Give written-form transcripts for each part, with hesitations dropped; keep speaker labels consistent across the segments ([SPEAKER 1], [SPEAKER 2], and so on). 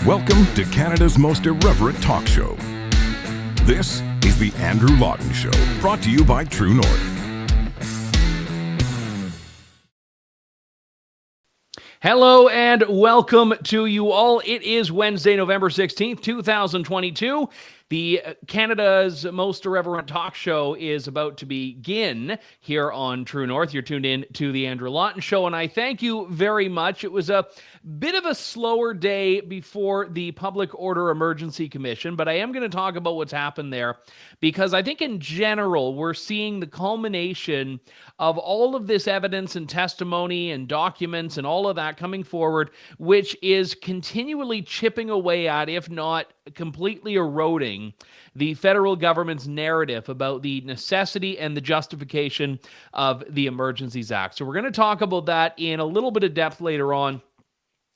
[SPEAKER 1] Welcome to Canada's most irreverent talk show. This is the Andrew Lawton Show, brought to you by True North.
[SPEAKER 2] Hello and welcome to you all. It is Wednesday, November 16th, 2022. Canada's most irreverent talk show is about to begin here on True North. You're tuned in to the Andrew Lawton Show, and I thank you very much. It was a bit of a slower day before the Public Order Emergency Commission, but I am going to talk about what's happened there because I think in general we're seeing the culmination of all of this evidence and testimony and documents and all of that coming forward, which is continually chipping away at, if not completely eroding, the federal government's narrative about the necessity and the justification of the Emergencies Act. So we're going to talk about that in a little bit of depth later on.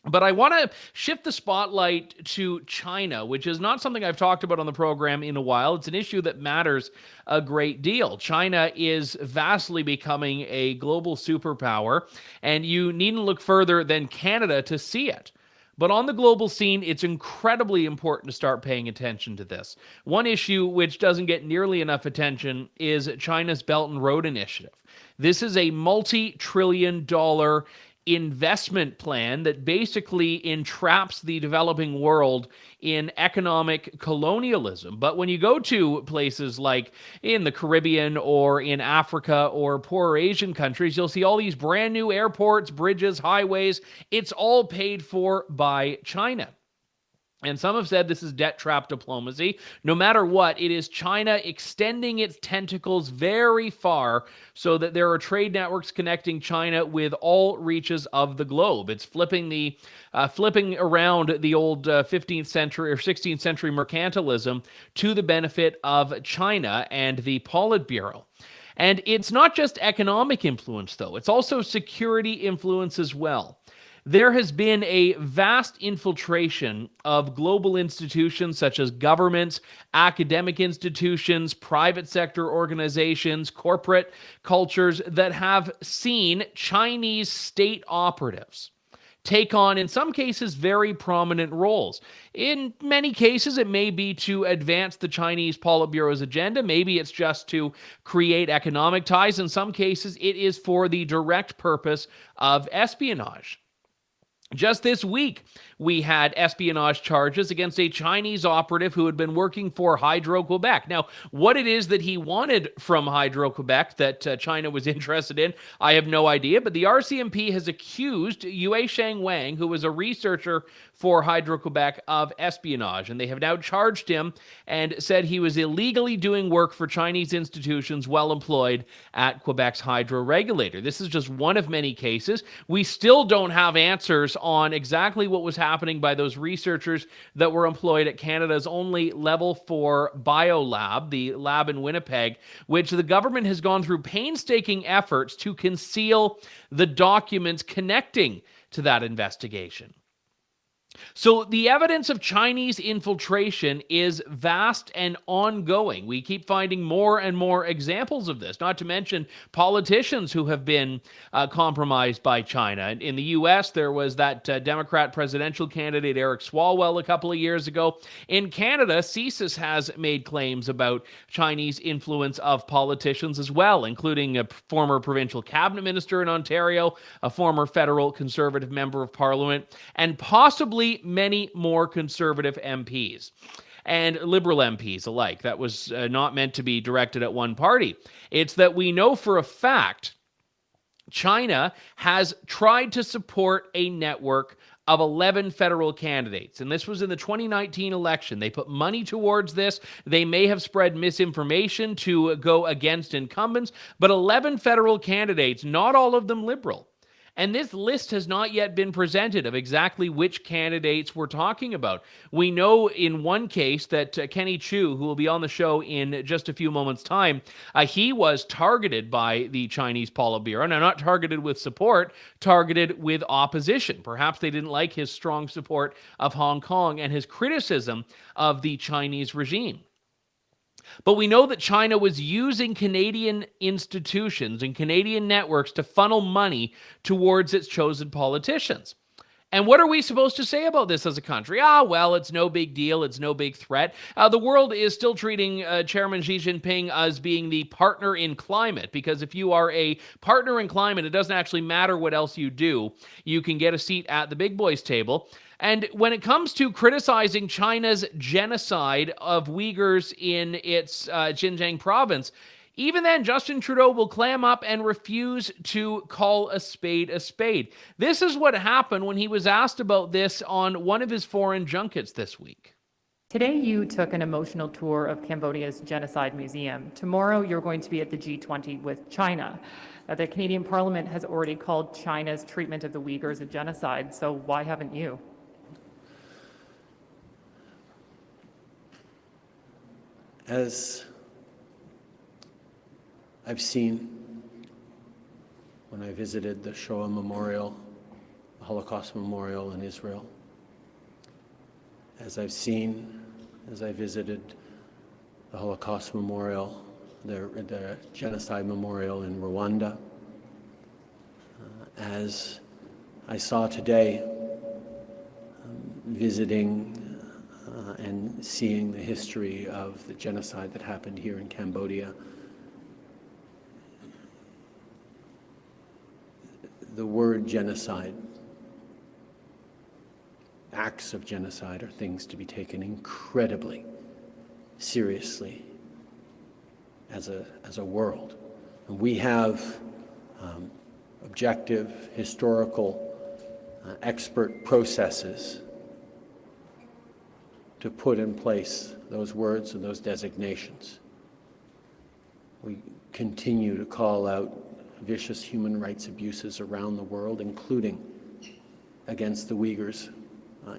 [SPEAKER 2] But I want to shift the spotlight to China, which is not something I've talked about on the program in a while. It's an issue that matters a great deal. China is vastly becoming a global superpower, and you needn't look further than Canada to see it. But on the global scene, it's incredibly important to start paying attention to this. One issue which doesn't get nearly enough attention is China's Belt and Road Initiative. This is a multi-trillion-dollar investment plan that basically entraps the developing world in economic colonialism. But when you go to places like in the Caribbean or in Africa or poorer Asian countries, you'll see all these brand new airports, bridges, highways. It's all paid for by China. And some have said this is debt trap diplomacy. No matter what, it is China extending its tentacles very far so that there are trade networks connecting China with all reaches of the globe. It's flipping around the old 15th century or 16th century mercantilism to the benefit of China and the Politburo. And it's not just economic influence, though. It's also security influence as well. There has been a vast infiltration of global institutions such as governments, academic institutions, private sector organizations, corporate cultures that have seen Chinese state operatives take on, in some cases, very prominent roles. In many cases, it may be to advance the Chinese Politburo's agenda. Maybe it's just to create economic ties. In some cases, it is for the direct purpose of espionage. Just this week, we had espionage charges against a Chinese operative who had been working for Hydro-Quebec. Now, what it is that he wanted from Hydro-Quebec that China was interested in, I have no idea, but the RCMP has accused Yue Shang-Wang, who was a researcher for Hydro-Quebec, of espionage, and they have now charged him and said he was illegally doing work for Chinese institutions well employed at Quebec's hydro regulator. This is just one of many cases. We still don't have answers on exactly what was happening by those researchers that were employed at Canada's only Level 4 biolab, the lab in Winnipeg, which the government has gone through painstaking efforts to conceal the documents connecting to that investigation. So the evidence of Chinese infiltration is vast and ongoing. We keep finding more and more examples of this, not to mention politicians who have been compromised by China. In the U.S., there was that Democrat presidential candidate Eric Swalwell a couple of years ago. In Canada, CSIS has made claims about Chinese influence of politicians as well, including a former provincial cabinet minister in Ontario, a former federal Conservative member of Parliament, and possibly many more Conservative MPs and Liberal MPs alike. That was not meant to be directed at one party. It's that we know for a fact China has tried to support a network of 11 federal candidates. And this was in the 2019 election. They put money towards this. They may have spread misinformation to go against incumbents, but 11 federal candidates, not all of them liberal. And this list has not yet been presented of exactly which candidates we're talking about. We know in one case that Kenny Chiu, who will be on the show in just a few moments' time, he was targeted by the Chinese Politburo. Now, not targeted with support, targeted with opposition. Perhaps they didn't like his strong support of Hong Kong and his criticism of the Chinese regime. But we know that China was using Canadian institutions and Canadian networks to funnel money towards its chosen politicians. And what are we supposed to say about this as a country? Well, it's no big deal. It's no big threat. The world is still treating Chairman Xi Jinping as being the partner in climate, because if you are a partner in climate, it doesn't actually matter what else you do. You can get a seat at the big boys' table. And when it comes to criticizing China's genocide of Uyghurs in its Xinjiang province, even then, Justin Trudeau will clam up and refuse to call a spade a spade. This is what happened when he was asked about this on one of his foreign junkets this week.
[SPEAKER 3] Today, you took an emotional tour of Cambodia's Genocide Museum. Tomorrow, you're going to be at the G20 with China. The Canadian Parliament has already called China's treatment of the Uyghurs a genocide, so why haven't you?
[SPEAKER 4] As I've seen when I visited the Shoah Memorial, the Holocaust Memorial in Israel, as I've seen as I visited the Holocaust Memorial, the Genocide Memorial in Rwanda, as I saw today visiting and seeing the history of the genocide that happened here in Cambodia. The word genocide, acts of genocide, are things to be taken incredibly seriously as a world. And we have objective, historical, expert processes to put in place those words and those designations. We continue to call out vicious human rights abuses around the world, including against the Uyghurs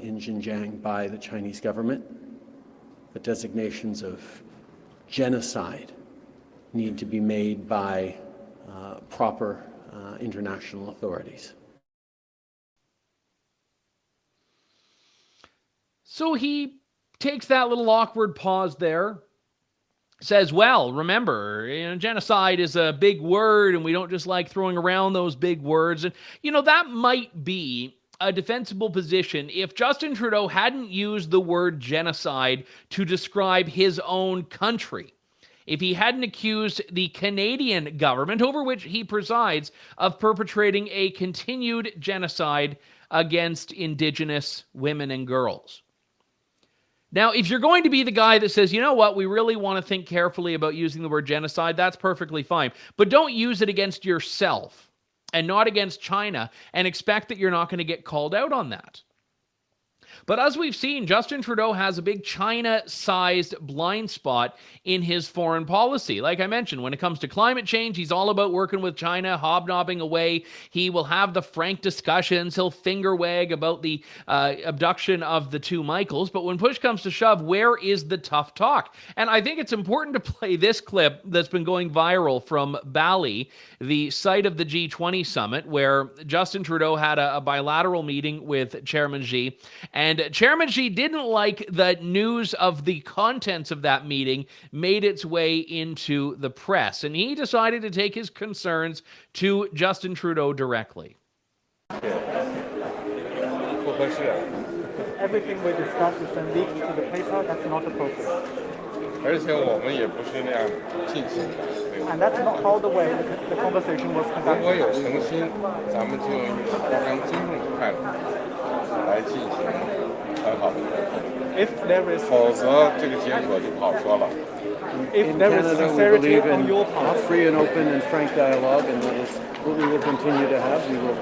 [SPEAKER 4] in Xinjiang by the Chinese government. But designations of genocide need to be made by proper international authorities.
[SPEAKER 2] So he takes that little awkward pause there, says, well, remember, genocide is a big word, and we don't just like throwing around those big words. And, that might be a defensible position if Justin Trudeau hadn't used the word genocide to describe his own country. If he hadn't accused the Canadian government, over which he presides, of perpetrating a continued genocide against Indigenous women and girls. Now, if you're going to be the guy that says, you know what, we really want to think carefully about using the word genocide, that's perfectly fine. But don't use it against yourself and not against China and expect that you're not going to get called out on that. But as we've seen, Justin Trudeau has a big China-sized blind spot in his foreign policy. Like I mentioned, when it comes to climate change, he's all about working with China, hobnobbing away. He will have the frank discussions. He'll finger wag about the abduction of the two Michaels. But when push comes to shove, where is the tough talk? And I think it's important to play this clip that's been going viral from Bali, the site of the G20 summit, where Justin Trudeau had a bilateral meeting with Chairman Xi. And Chairman Xi didn't like the news of the contents of that meeting made its way into the press. And he decided to take his concerns to Justin Trudeau directly.
[SPEAKER 5] Everything we discuss is then leaked to the paper. That's not appropriate. And that's not how the way the conversation was conducted. If there is sincerity on your part,
[SPEAKER 4] free and open and frank dialogue, and that is what we will continue to have. We will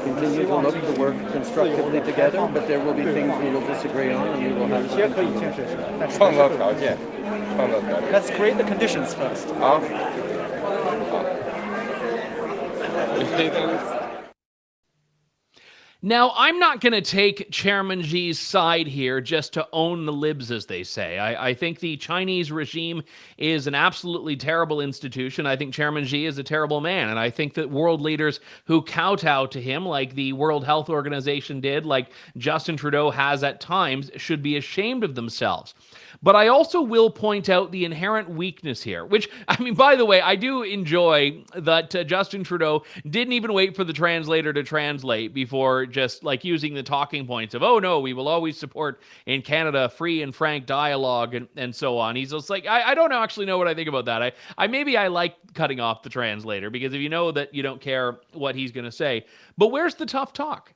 [SPEAKER 4] continue to look to work constructively together, but there will be things we will disagree on, and we will have to
[SPEAKER 5] let's create the conditions first.
[SPEAKER 2] Now, I'm not going to take Chairman Xi's side here just to own the libs, as they say. I think the Chinese regime is an absolutely terrible institution. I think Chairman Xi is a terrible man. And I think that world leaders who kowtow to him, like the World Health Organization did, like Justin Trudeau has at times, should be ashamed of themselves. But I also will point out the inherent weakness here, which, I mean, by the way, I do enjoy that Justin Trudeau didn't even wait for the translator to translate before just like using the talking points of, oh no, we will always support in Canada free and frank dialogue and so on. He's just like, I don't actually know what I think about that. I like cutting off the translator, because if you know that you don't care what he's going to say. But where's the tough talk?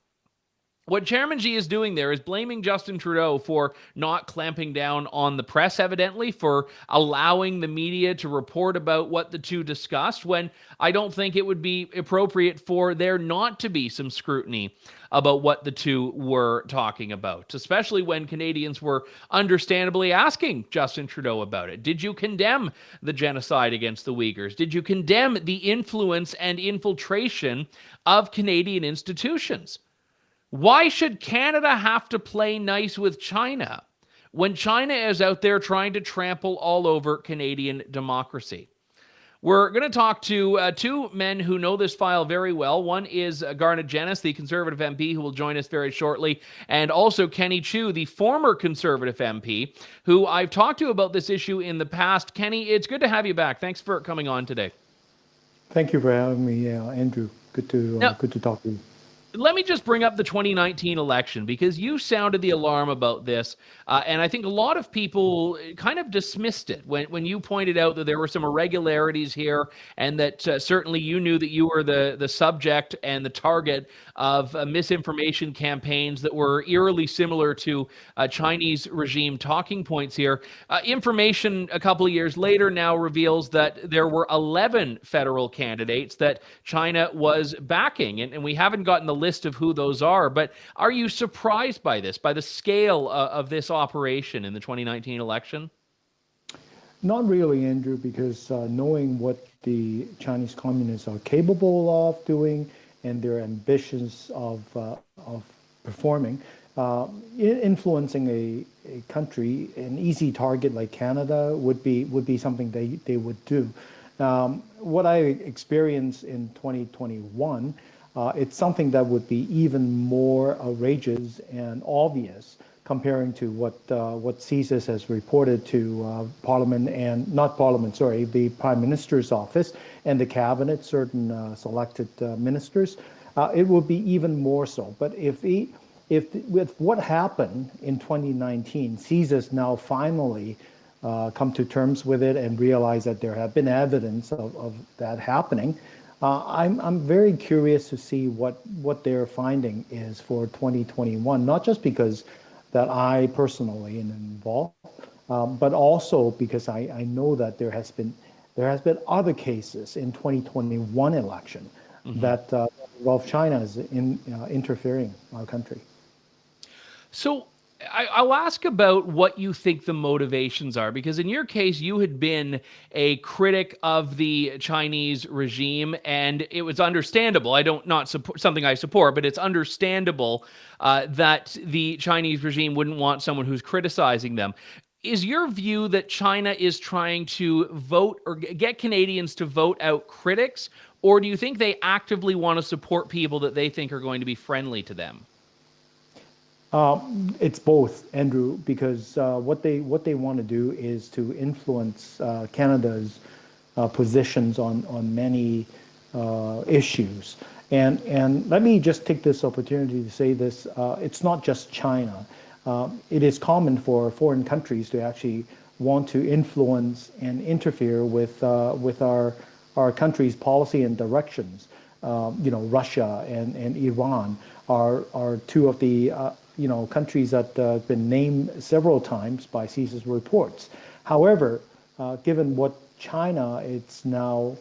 [SPEAKER 2] What Chairman Xi is doing there is blaming Justin Trudeau for not clamping down on the press, evidently, for allowing the media to report about what the two discussed, when I don't think it would be appropriate for there not to be some scrutiny about what the two were talking about, especially when Canadians were understandably asking Justin Trudeau about it. Did you condemn the genocide against the Uyghurs? Did you condemn the influence and infiltration of Canadian institutions? Why should Canada have to play nice with China when China is out there trying to trample all over Canadian democracy? We're going to talk to two men who know this file very well. One is Garnet Jenis, the Conservative MP, who will join us very shortly, and also Kenny Chiu, the former Conservative MP, who I've talked to about this issue in the past. Kenny, it's good to have you back. Thanks for coming on today.
[SPEAKER 6] Thank you for having me, Andrew. Good to talk to you.
[SPEAKER 2] Let me just bring up the 2019 election, because you sounded the alarm about this, and I think a lot of people kind of dismissed it when you pointed out that there were some irregularities here, and that certainly you knew that you were the subject and the target of misinformation campaigns that were eerily similar to Chinese regime talking points here. Information a couple of years later now reveals that there were 11 federal candidates that China was backing, and we haven't gotten the list of who those are, but are you surprised by this, by the scale of this operation in the 2019 election?
[SPEAKER 6] Not really, Andrew, because knowing what the Chinese communists are capable of doing and their ambitions of performing, influencing a country, an easy target like Canada would be something they would do. What I experienced in 2021, it's something that would be even more outrageous and obvious comparing to what CSIS has reported to Parliament, and not Parliament, sorry, the Prime Minister's office and the cabinet, certain selected ministers. It would be even more so. But if with what happened in 2019, CSIS now finally come to terms with it and realize that there have been evidence of that happening, I'm very curious to see what their finding is for 2021, not just because that I personally am involved, but also because I know that there has been other cases in 2021 election that involve China as interfering in our country.
[SPEAKER 2] So I'll ask about what you think the motivations are, because in your case, you had been a critic of the Chinese regime, and it was understandable. I don't not support something I support, but it's understandable that the Chinese regime wouldn't want someone who's criticizing them. Is your view that China is trying to vote or get Canadians to vote out critics, or do you think they actively want to support people that they think are going to be friendly to them?
[SPEAKER 6] It's both, Andrew, because what they want to do is to influence Canada's positions on many issues. And let me just take this opportunity to say this: it's not just China. It is common for foreign countries to actually want to influence and interfere with our country's policy and directions. Russia and Iran are two of the countries that have been named several times by CSIS reports. However, given what China is now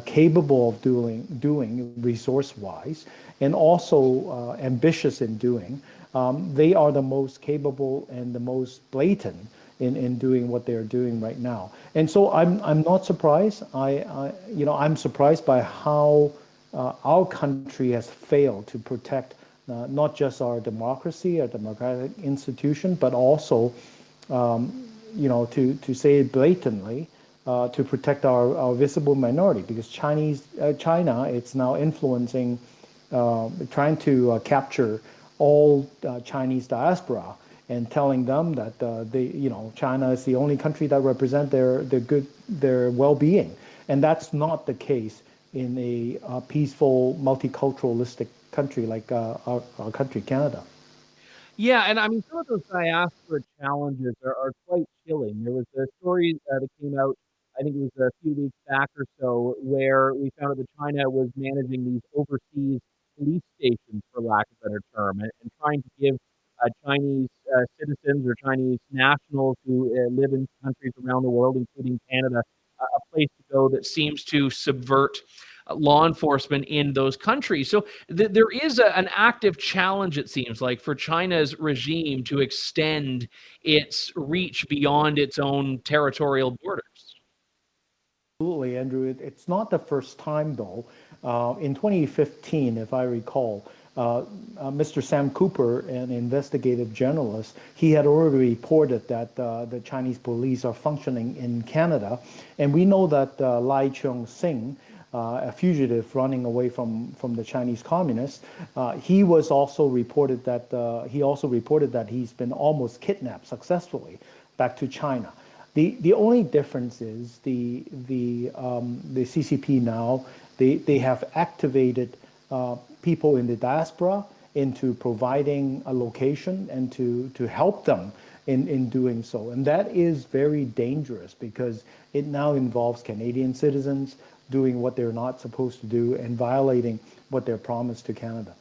[SPEAKER 6] capable of doing resource-wise, and also ambitious in doing, they are the most capable and the most blatant in doing what they're doing right now. And so I'm not surprised. I'm surprised by how our country has failed to protect not just our democracy, our democratic institution, but also, to say it blatantly, to protect our visible minority, because China, it's now influencing, trying to capture all Chinese diaspora and telling them that China is the only country that represent their well-being, and that's not the case in a peaceful, multiculturalistic country like our country, Canada.
[SPEAKER 2] Yeah, and I mean, some of those diaspora challenges are quite chilling. There was a story that came out, I think it was a few weeks back or so, where we found out that China was managing these overseas police stations, for lack of a better term, and trying to give Chinese citizens or Chinese nationals who live in countries around the world, including Canada, a place to go that seems to subvert law enforcement in those countries. So there is an active challenge, it seems like, for China's regime to extend its reach beyond its own territorial borders.
[SPEAKER 6] Absolutely, Andrew. It's not the first time, though. In 2015, if I recall, Mr. Sam Cooper, an investigative journalist, he had already reported that the Chinese police are functioning in Canada. And we know that Lai Cheong-sing, a fugitive running away from the Chinese communists, he also reported that he's been almost kidnapped successfully back to China. The only difference is the CCP now they have activated people in the diaspora into providing a location and to help them in doing so, and that is very dangerous because it now involves Canadian citizens doing what they're not supposed to do and violating what they're promised to Canada.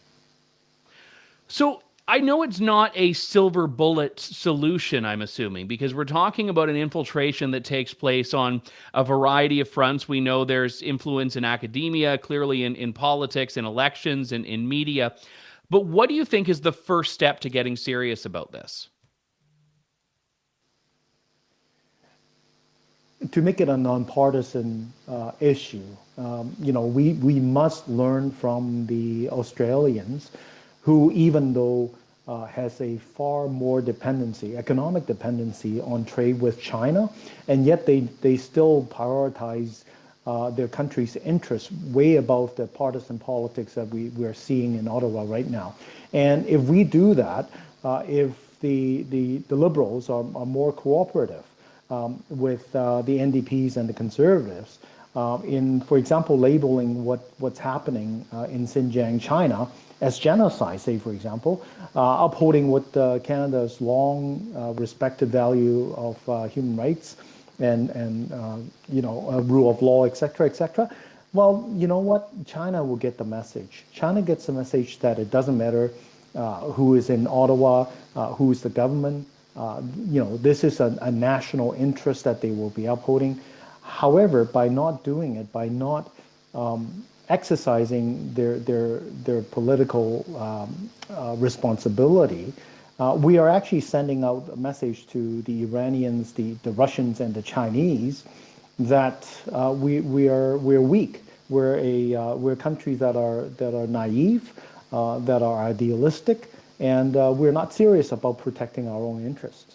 [SPEAKER 2] So I know it's not a silver bullet solution, I'm assuming, because we're talking about an infiltration that takes place on a variety of fronts. We know there's influence in academia, clearly in politics, in elections, and in media. But what do you think is the first step to getting serious about this?
[SPEAKER 6] To make it a nonpartisan issue, we must learn from the Australians, who, even though has a far more economic dependency on trade with China, and yet they still prioritize their country's interests way above the partisan politics that we're seeing in Ottawa right now. And if we do that, if the Liberals are more cooperative with the NDPs and the Conservatives, for example, labeling what's happening in Xinjiang, China, as genocide, say, for example, upholding what Canada's long respected value of human rights and rule of law, et cetera. Well, you know what? China will get the message. China gets the message that it doesn't matter who is in Ottawa, who is the government. This is a national interest that they will be upholding. However, by not doing it, by not exercising their political responsibility, we are actually sending out a message to the Iranians, the Russians, and the Chinese that we're weak. We're countries that are naive, that are idealistic, and we're not serious about protecting our own interests.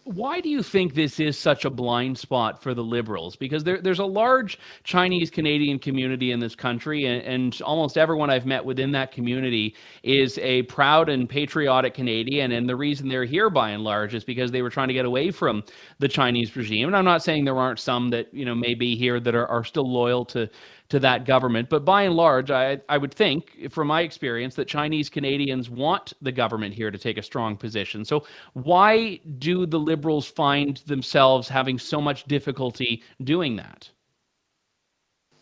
[SPEAKER 2] Why do you think this is such a blind spot for the Liberals? Because there's a large Chinese Canadian community in this country, and almost everyone I've met within that community is a proud and patriotic Canadian. And the reason they're here, by and large, is because they were trying to get away from the Chinese regime. And I'm not saying there aren't some that may be here that are still loyal to that government. But by and large, I would think, from my experience, that Chinese Canadians want the government here to take a strong position. So why do the Liberals find themselves having so much difficulty doing that?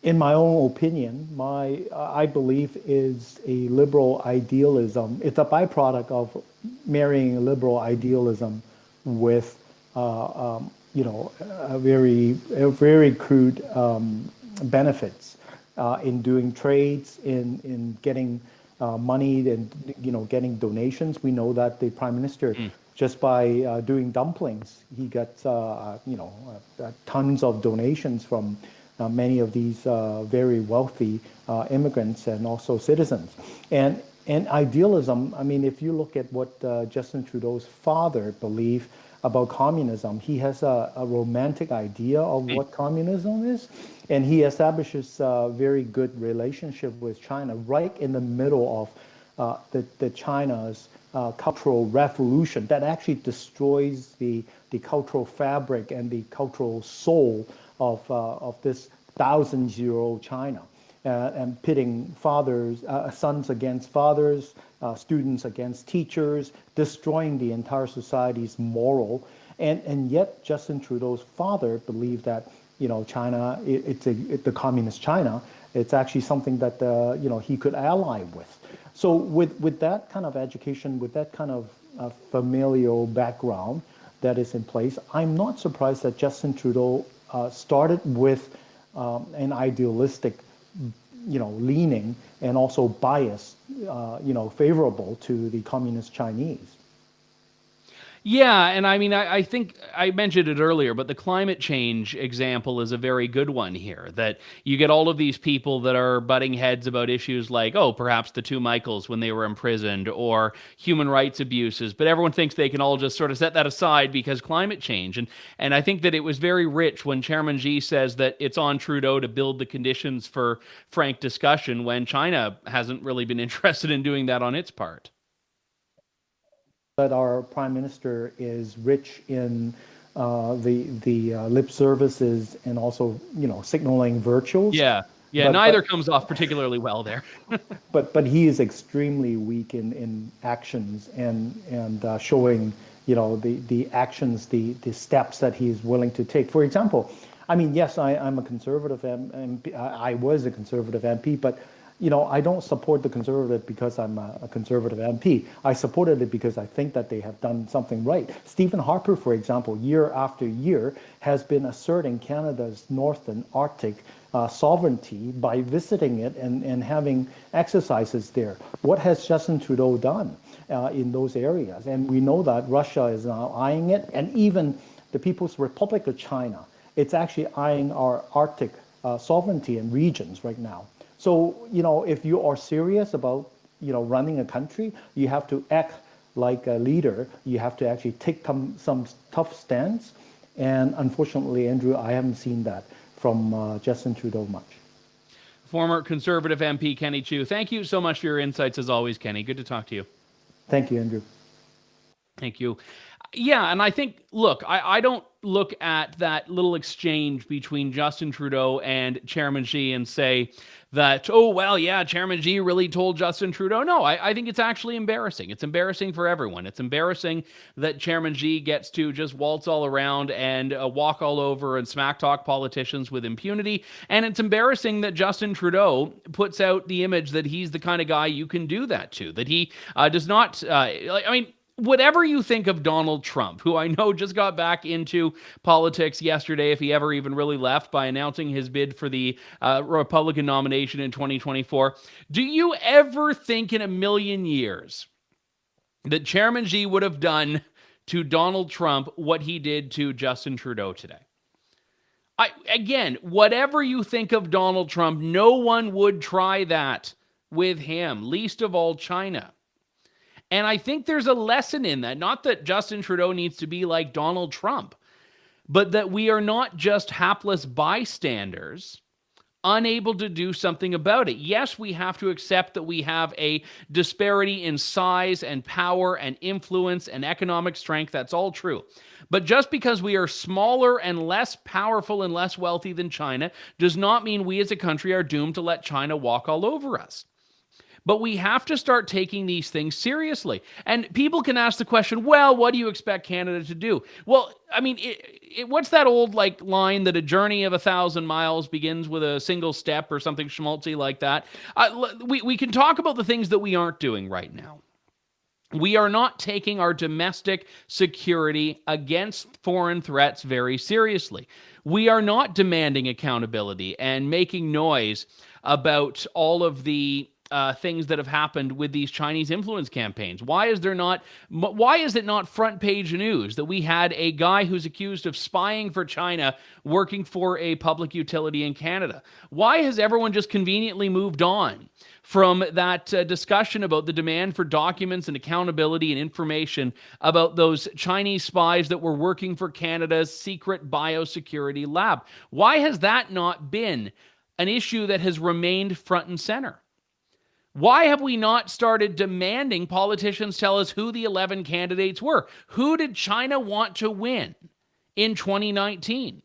[SPEAKER 6] In my own opinion, I believe is a liberal idealism. It's a byproduct of marrying liberal idealism with a very crude benefits in doing trades, in getting money, and getting donations. We know that the Prime Minister, just by doing dumplings, he got tons of donations from many of these very wealthy immigrants and also citizens. And idealism, I mean, if you look at what Justin Trudeau's father believed about communism, he has a romantic idea of what communism is, and he establishes a very good relationship with China right in the middle of the China's cultural revolution that actually destroys the cultural fabric and the cultural soul of this thousands-year-old China, and pitting sons against fathers, students against teachers, destroying the entire society's moral. And yet Justin Trudeau's father believed that, China, it's the communist China. It's actually something that he could ally with. So with that kind of education, with that kind of familial background that is in place, I'm not surprised that Justin Trudeau started with an idealistic, leaning and also bias, favorable to the communist Chinese.
[SPEAKER 2] Yeah, and I mean, I think I mentioned it earlier, but the climate change example is a very good one here, that you get all of these people that are butting heads about issues like, oh, perhaps the two Michaels when they were imprisoned, or human rights abuses, but everyone thinks they can all just sort of set that aside because climate change. And I think that it was very rich when Chairman Xi says that it's on Trudeau to build the conditions for frank discussion when China hasn't really been interested in doing that on its part.
[SPEAKER 6] That our prime minister is rich in the lip services and also signaling virtues.
[SPEAKER 2] Yeah, neither comes off particularly well there.
[SPEAKER 6] but he is extremely weak in actions and showing the actions, the steps that he's willing to take. For example, I mean, yes, I'm a conservative MP. I was a conservative MP, but I don't support the Conservative because I'm a Conservative MP. I supported it because I think that they have done something right. Stephen Harper, for example, year after year has been asserting Canada's northern Arctic sovereignty by visiting it and having exercises there. What has Justin Trudeau done in those areas? And we know that Russia is now eyeing it, and even the People's Republic of China, it's actually eyeing our Arctic sovereignty and regions right now. So, if you are serious about, running a country, you have to act like a leader. You have to actually take some tough stance. And unfortunately, Andrew, I haven't seen that from Justin Trudeau much.
[SPEAKER 2] Former Conservative MP Kenny Chiu, thank you so much for your insights as always, Kenny. Good to talk to you.
[SPEAKER 6] Thank you, Andrew.
[SPEAKER 2] Thank you. Yeah, and I think, look, I don't look at that little exchange between Justin Trudeau and Chairman Xi and say that, oh, well, yeah, Chairman Xi really told Justin Trudeau. No, I think it's actually embarrassing. It's embarrassing for everyone. It's embarrassing that Chairman Xi gets to just waltz all around and walk all over and smack talk politicians with impunity. And it's embarrassing that Justin Trudeau puts out the image that he's the kind of guy you can do that to, that he does not, whatever you think of Donald Trump, who I know just got back into politics yesterday, if he ever even really left, by announcing his bid for the Republican nomination in 2024, do you ever think in a million years that Chairman Xi would have done to Donald Trump what he did to Justin Trudeau today? Again, whatever you think of Donald Trump, no one would try that with him, least of all China. And I think there's a lesson in that. Not that Justin Trudeau needs to be like Donald Trump, but that we are not just hapless bystanders, unable to do something about it. Yes, we have to accept that we have a disparity in size and power and influence and economic strength. That's all true. But just because we are smaller and less powerful and less wealthy than China does not mean we as a country are doomed to let China walk all over us. But we have to start taking these things seriously. And people can ask the question, well, what do you expect Canada to do? Well, I mean, what's that old line that a journey of 1,000 miles begins with a single step or something schmaltzy like that? We can talk about the things that we aren't doing right now. We are not taking our domestic security against foreign threats very seriously. We are not demanding accountability and making noise about all of the things that have happened with these Chinese influence campaigns. Why is it not front page news that we had a guy who's accused of spying for China working for a public utility in Canada? Why has everyone just conveniently moved on from that discussion about the demand for documents and accountability and information about those Chinese spies that were working for Canada's secret biosecurity lab? Why has that not been an issue that has remained front and center? Why have we not started demanding politicians tell us who the 11 candidates were? Who did China want to win in 2019?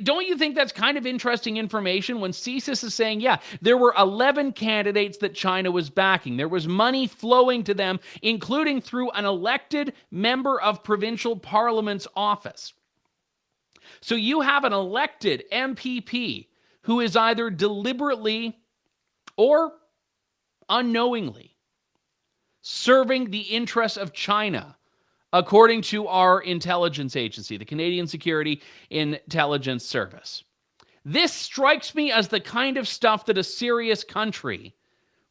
[SPEAKER 2] Don't you think that's kind of interesting information when CSIS is saying, yeah, there were 11 candidates that China was backing. There was money flowing to them, including through an elected member of provincial parliament's office. So you have an elected MPP who is either deliberately or unknowingly serving the interests of China, according to our intelligence agency, the Canadian Security Intelligence Service. This strikes me as the kind of stuff that a serious country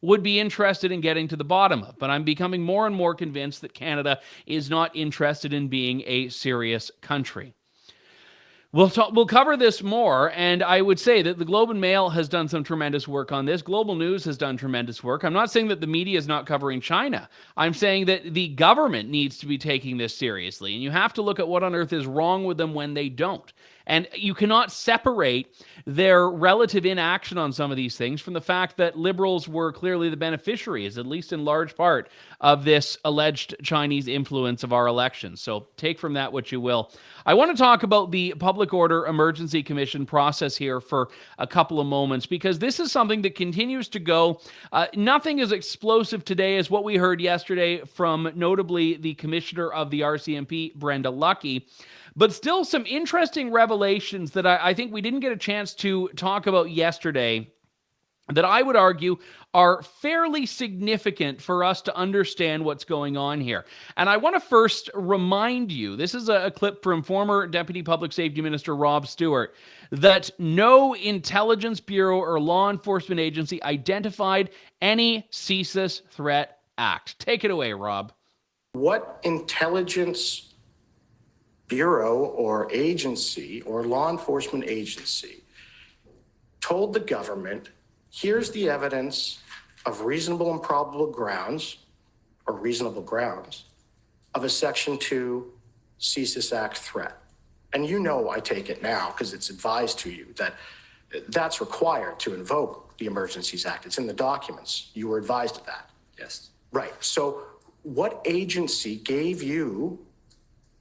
[SPEAKER 2] would be interested in getting to the bottom of. But I'm becoming more and more convinced that Canada is not interested in being a serious country. We'll cover this more, and I would say that the Globe and Mail has done some tremendous work on this. Global News has done tremendous work. I'm not saying that the media is not covering China. I'm saying that the government needs to be taking this seriously, and you have to look at what on earth is wrong with them when they don't. And you cannot separate their relative inaction on some of these things from the fact that Liberals were clearly the beneficiaries, at least in large part, of this alleged Chinese influence of our elections. So take from that what you will. I want to talk about the Public Order Emergency Commission process here for a couple of moments, because this is something that continues to go. Nothing as explosive today as what we heard yesterday from notably the Commissioner of the RCMP, Brenda Lucki. But still some interesting revelations that I think we didn't get a chance to talk about yesterday that I would argue are fairly significant for us to understand what's going on here. And I want to first remind you, this is a clip from former Deputy Public Safety Minister Rob Stewart, that no intelligence bureau or law enforcement agency identified any CSIS threat act. Take it away, Rob.
[SPEAKER 7] What intelligence bureau or agency or law enforcement agency told the government, here's the evidence of reasonable and probable grounds or reasonable grounds of a Section 2 CSIS Act threat? And you know, I take it now because it's advised to you that that's required to invoke the Emergencies Act. It's in the documents. You were advised of that.
[SPEAKER 8] Yes.
[SPEAKER 7] Right. So what agency gave you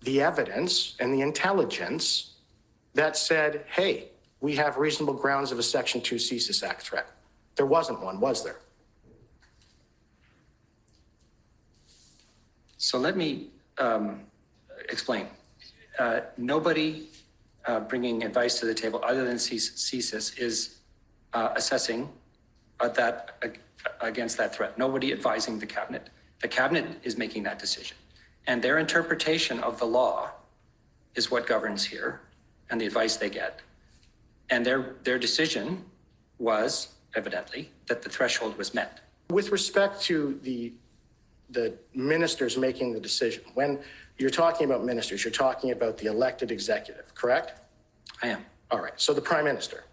[SPEAKER 7] the evidence and the intelligence that said, hey, we have reasonable grounds of a Section 2 CSIS Act threat? There wasn't one, was there?
[SPEAKER 8] So let me explain. Nobody bringing advice to the table other than CSIS is assessing that against that threat. Nobody advising the cabinet. The cabinet is making that decision. And their interpretation of the law is what governs here and the advice they get. And their decision was, evidently, that the threshold was met.
[SPEAKER 7] With respect to the ministers making the decision, when you're talking about ministers, you're talking about the elected executive, correct?
[SPEAKER 8] I am.
[SPEAKER 7] All right. So the Prime Minister.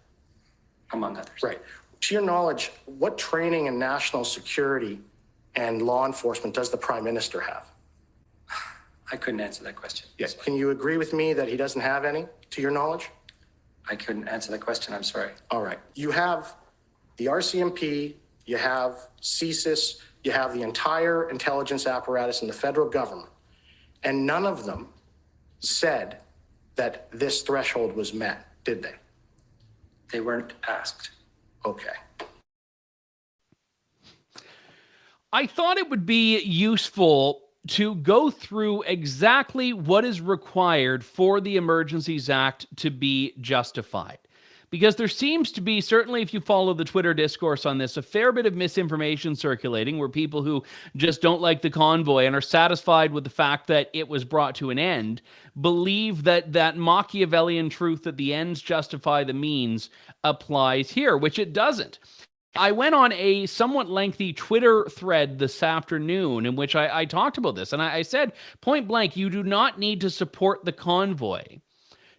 [SPEAKER 8] Among others.
[SPEAKER 7] Right. To your knowledge, what training in national security and law enforcement does the Prime Minister have?
[SPEAKER 8] I couldn't answer that question.
[SPEAKER 7] Yes. Can you agree with me that he doesn't have any, to your knowledge?
[SPEAKER 8] I couldn't answer that question. I'm sorry.
[SPEAKER 7] All right. You have the RCMP, you have CSIS, you have the entire intelligence apparatus in the federal government, and none of them said that this threshold was met, did they?
[SPEAKER 8] They weren't asked.
[SPEAKER 7] Okay.
[SPEAKER 2] I thought it would be useful to go through exactly what is required for the Emergencies Act to be justified. Because there seems to be, certainly if you follow the Twitter discourse on this, a fair bit of misinformation circulating where people who just don't like the convoy and are satisfied with the fact that it was brought to an end believe that that Machiavellian truth that the ends justify the means applies here, which it doesn't. I went on a somewhat lengthy Twitter thread this afternoon in which I talked about this. And I said, point blank, you do not need to support the convoy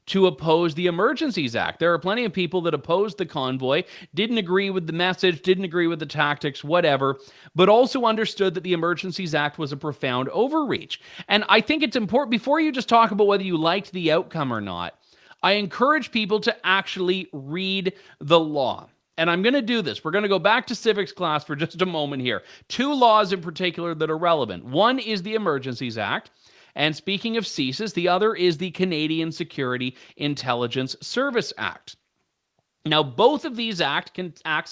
[SPEAKER 2] to oppose the Emergencies Act. There are plenty of people that opposed the convoy, didn't agree with the message, didn't agree with the tactics, whatever, but also understood that the Emergencies Act was a profound overreach. And I think it's important, before you just talk about whether you liked the outcome or not, I encourage people to actually read the law. And I'm going to do this. We're going to go back to civics class for just a moment here. Two laws in particular that are relevant. One is the Emergencies Act, And speaking of CSIS, the other is the Canadian Security Intelligence Service Act. Now, both of these acts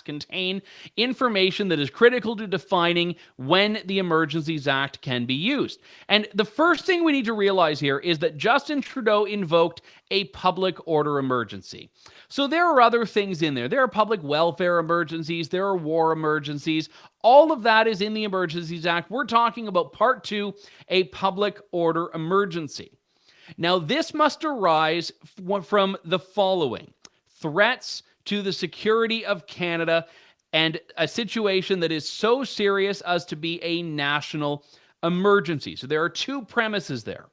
[SPEAKER 2] contain information that is critical to defining when the Emergencies Act can be used. And the first thing we need to realize here is that Justin Trudeau invoked a public order emergency. So there are other things in there. There are public welfare emergencies. There are war emergencies. All of that is in the Emergencies Act. We're talking about Part 2, a public order emergency. Now, this must arise from the following: threats to the security of Canada, and a situation that is so serious as to be a national emergency. So there are two premises there.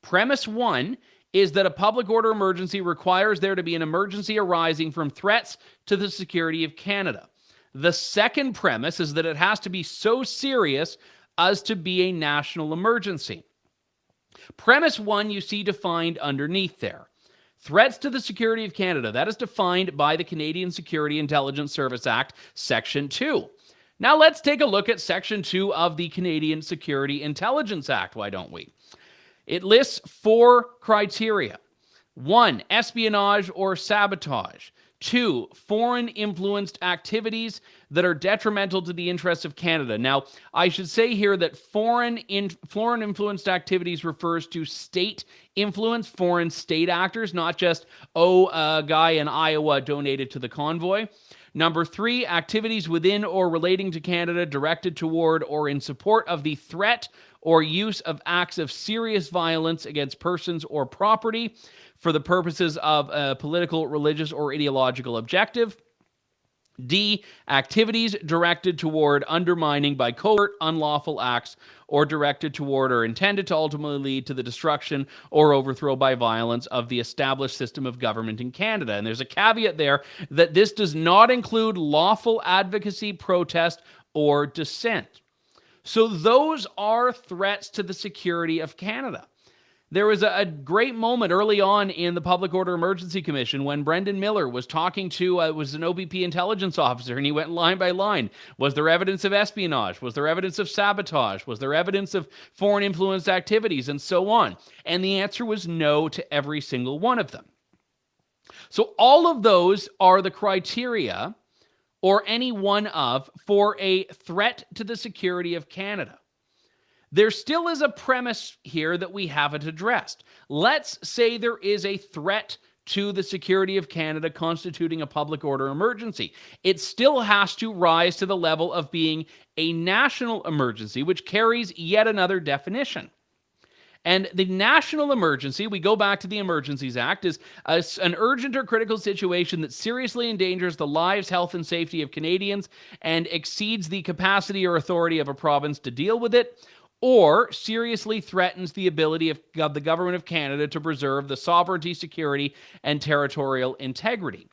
[SPEAKER 2] Premise one is that a public order emergency requires there to be an emergency arising from threats to the security of Canada. The second premise is that it has to be so serious as to be a national emergency. Premise one you see defined underneath there. Threats to the security of Canada, that is defined by the Canadian Security Intelligence Service Act, Section 2. Now let's take a look at Section 2 of the Canadian Security Intelligence Act, why don't we? It lists 4 criteria. 1, espionage or sabotage. 2, foreign influenced activities that are detrimental to the interests of Canada. Now, I should say here that foreign influenced activities refers to state influence, foreign state actors, not just, a guy in Iowa donated to the convoy. Number 3, activities within or relating to Canada directed toward or in support of the threat or use of acts of serious violence against persons or property for the purposes of a political, religious, or ideological objective. D, activities directed toward undermining by covert, unlawful acts or directed toward or intended to ultimately lead to the destruction or overthrow by violence of the established system of government in Canada. And there's a caveat there that this does not include lawful advocacy, protest, or dissent. So those are threats to the security of Canada. There was a great moment early on in the Public Order Emergency Commission when Brendan Miller was talking to, was an OPP intelligence officer, and he went line by line. Was there evidence of espionage? Was there evidence of sabotage? Was there evidence of foreign influence activities? And so on. And the answer was no to every single one of them. So all of those are the criteria, or any one of, for a threat to the security of Canada. There still is a premise here that we haven't addressed. Let's say there is a threat to the security of Canada constituting a public order emergency. It still has to rise to the level of being a national emergency, which carries yet another definition. And the national emergency, we go back to the Emergencies Act, is an urgent or critical situation that seriously endangers the lives, health, and safety of Canadians and exceeds the capacity or authority of a province to deal with it, or seriously threatens the ability of the government of Canada to preserve the sovereignty, security, and territorial integrity.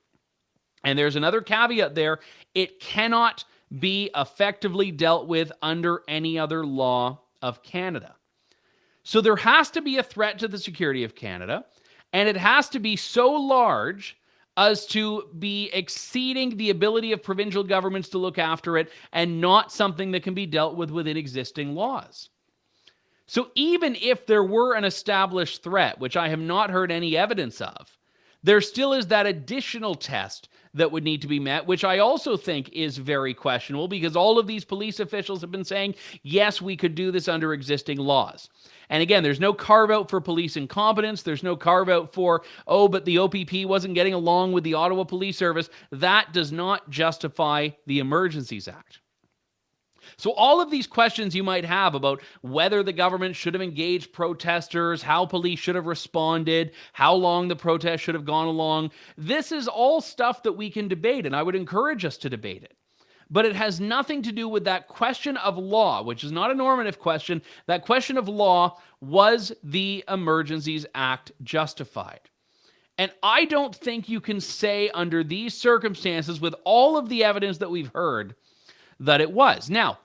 [SPEAKER 2] And there's another caveat there. It cannot be effectively dealt with under any other law of Canada. So there has to be a threat to the security of Canada, and it has to be so large as to be exceeding the ability of provincial governments to look after it, and not something that can be dealt with within existing laws. So even if there were an established threat, which I have not heard any evidence of, there still is that additional test that would need to be met, which I also think is very questionable, because all of these police officials have been saying, yes, we could do this under existing laws. And again, there's no carve-out for police incompetence. There's no carve-out for, but the OPP wasn't getting along with the Ottawa Police Service. That does not justify the Emergencies Act. So all of these questions you might have about whether the government should have engaged protesters, how police should have responded, how long the protest should have gone along, this is all stuff that we can debate, and I would encourage us to debate it. But it has nothing to do with that question of law, which is not a normative question. That question of law, was the Emergencies Act justified? And I don't think you can say under these circumstances, with all of the evidence that we've heard, that it was. Now,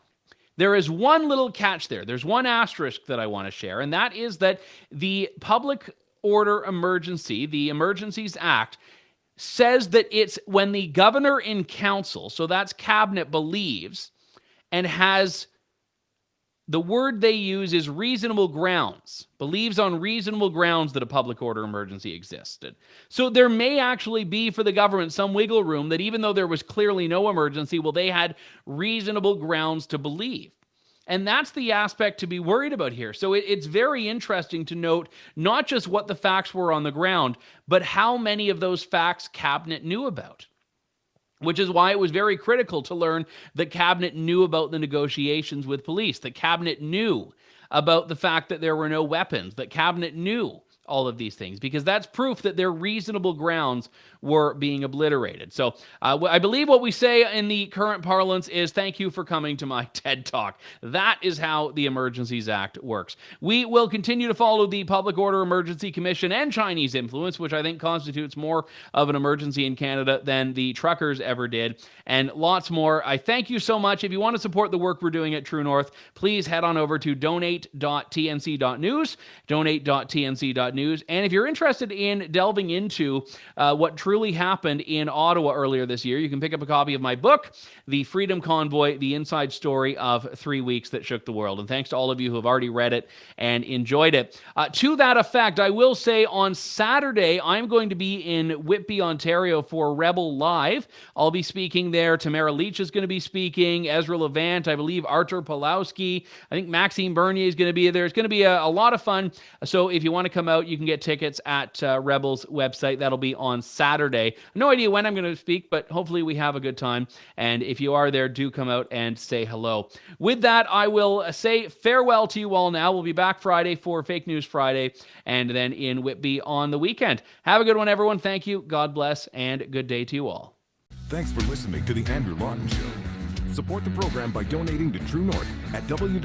[SPEAKER 2] there is one little catch there. There's one asterisk that I want to share, and that is that the Public Order Emergency, the Emergencies Act, says that it's when the governor in council, so that's cabinet, believes and has the word they use is reasonable grounds, believes on reasonable grounds that a public order emergency existed. So there may actually be for the government some wiggle room that even though there was clearly no emergency, well, they had reasonable grounds to believe. And that's the aspect to be worried about here. So it's very interesting to note not just what the facts were on the ground, but how many of those facts Cabinet knew about. Which is why it was very critical to learn that Cabinet knew about the negotiations with police, that Cabinet knew about the fact that there were no weapons, that Cabinet knew all of these things, because that's proof that their reasonable grounds were being obliterated. So I believe what we say in the current parlance is thank you for coming to my TED Talk. That is how the Emergencies Act works. We will continue to follow the Public Order Emergency Commission and Chinese influence, which I think constitutes more of an emergency in Canada than the truckers ever did, and lots more. I thank you so much. If you want to support the work we're doing at True North, please head on over to donate.tnc.news, donate.tnc.news, and if you're interested in delving into what truly happened in Ottawa earlier this year, you can pick up a copy of my book, The Freedom Convoy, The Inside Story of 3 Weeks That Shook the World. And thanks to all of you who have already read it and enjoyed it. To that effect, I will say on Saturday, I'm going to be in Whitby, Ontario for Rebel Live. I'll be speaking there. Tamara Leach is going to be speaking. Ezra Levant, I believe Artur Pawlowski. I think Maxime Bernier is going to be there. It's going to be a lot of fun. So if you want to come out, you can get tickets at Rebel's website. That'll be on Saturday. No idea when I'm going to speak, but hopefully we have a good time. And if you are there, do come out and say hello. With that, I will say farewell to you all now. We'll be back Friday for Fake News Friday, and then in Whitby on the weekend. Have a good one, everyone. Thank you. God bless, and good day to you all.
[SPEAKER 1] Thanks for listening to The Andrew Lawton Show. Support the program by donating to True North at www.tnc.news.